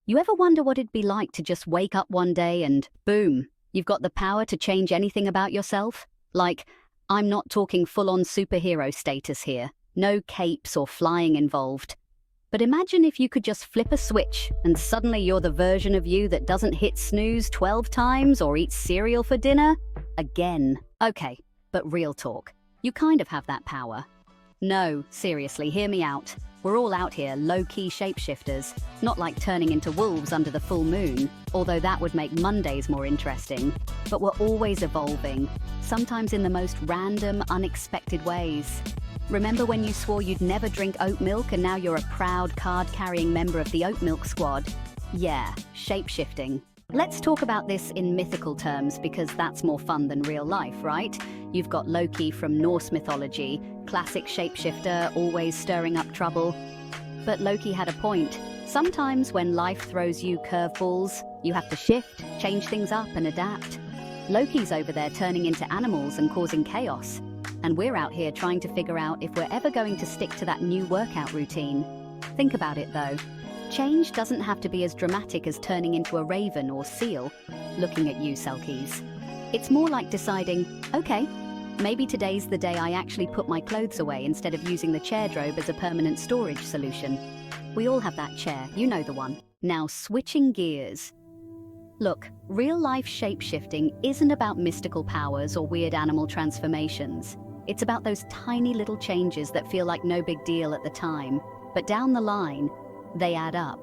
You ever wonder what it'd be like to just wake up one day and boom, you've got the power to change anything about yourself? Like, I'm not talking full-on superhero status here. No capes or flying involved. But imagine if you could just flip a switch and suddenly you're the version of you that doesn't hit snooze 12 times or eat cereal for dinner again. Okay, but real talk. You kind of have that power. No, seriously, hear me out. We're all out here low-key shapeshifters, not like turning into wolves under the full moon, although that would make Mondays more interesting. But we're always evolving, sometimes in the most random, unexpected ways. Remember when you swore you'd never drink oat milk and now you're a proud card-carrying member of the oat milk squad? Yeah, shapeshifting. Let's talk about this in mythical terms because that's more fun than real life, right? You've got Loki from Norse mythology, classic shapeshifter, always stirring up trouble. But Loki had a point. Sometimes when life throws you curveballs, you have to shift, change things up and adapt. Loki's over there turning into animals and causing chaos. And we're out here trying to figure out if we're ever going to stick to that new workout routine. Think about it though. Change doesn't have to be as dramatic as turning into a raven or seal. Looking at you, Selkies. It's more like deciding, okay, maybe today's the day I actually put my clothes away instead of using the chair drobe as a permanent storage solution. We all have that chair, you know the one. Now switching gears. Look, real-life shape-shifting isn't about mystical powers or weird animal transformations. It's about those tiny little changes that feel like no big deal at the time, but down the line, they add up.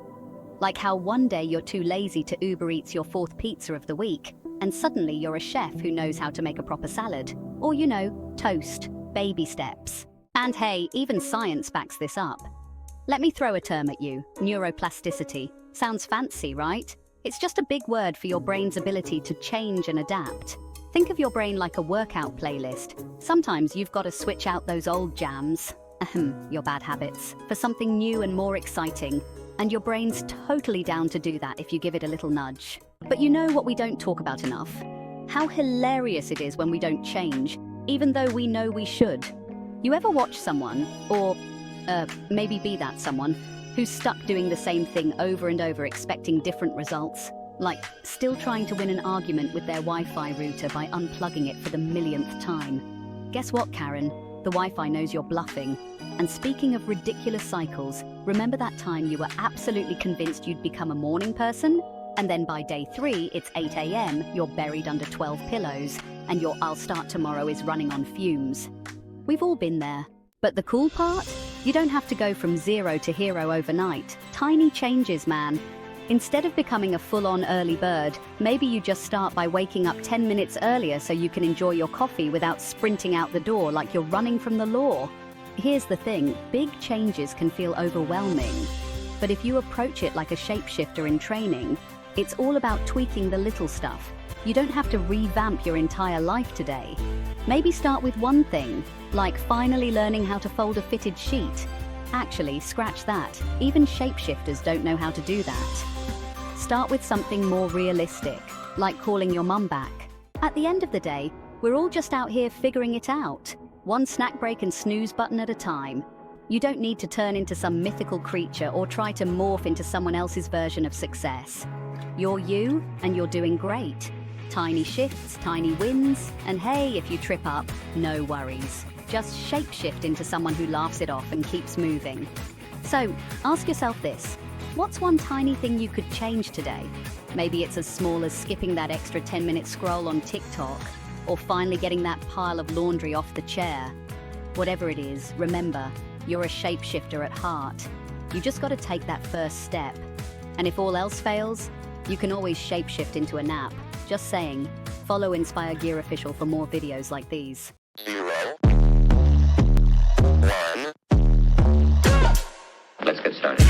Like how one day you're too lazy to Uber Eats your 4th pizza of the week, and suddenly you're a chef who knows how to make a proper salad. Or, you know, toast, baby steps. And hey, even science backs this up. Let me throw a term at you, neuroplasticity. Sounds fancy, right? It's just a big word for your brain's ability to change and adapt. Think of your brain like a workout playlist. Sometimes you've got to switch out those old jams, your bad habits, for something new and more exciting. And your brain's totally down to do that if you give it a little nudge. But you know what we don't talk about enough? How hilarious it is when we don't change, even though we know we should. You ever watch someone, or maybe be that someone, who's stuck doing the same thing over and over expecting different results? Like still trying to win an argument with their Wi-Fi router by unplugging it for the millionth time. Guess what, Karen? The Wi-Fi knows you're bluffing. And speaking of ridiculous cycles, remember that time you were absolutely convinced you'd become a morning person? And then by day 3, it's 8 a.m., you're buried under 12 pillows, and your I'll start tomorrow is running on fumes. We've all been there. But the cool part? You don't have to go from zero to hero overnight. Tiny changes, man. Instead of becoming a full-on early bird, maybe you just start by waking up 10 minutes earlier so you can enjoy your coffee without sprinting out the door like you're running from the law. Here's the thing, big changes can feel overwhelming. But if you approach it like a shapeshifter in training, it's all about tweaking the little stuff. You don't have to revamp your entire life today. Maybe start with one thing, like finally learning how to fold a fitted sheet. Actually, scratch that. Even shapeshifters don't know how to do that. Start with something more realistic, like calling your mum back. At the end of the day, we're all just out here figuring it out. One snack break and snooze button at a time. You don't need to turn into some mythical creature or try to morph into someone else's version of success. You're you, and you're doing great. Tiny shifts, tiny wins, and hey, if you trip up, no worries. Just shapeshift into someone who laughs it off and keeps moving. So, ask yourself this. What's one tiny thing you could change today? Maybe it's as small as skipping that extra 10-minute scroll on TikTok, or finally getting that pile of laundry off the chair. Whatever it is, remember, you're a shapeshifter at heart. You just gotta take that first step. And if all else fails, you can always shapeshift into a nap. Just saying. Follow Inspire Gear Official for more videos like these. 0, 1. Let's get started.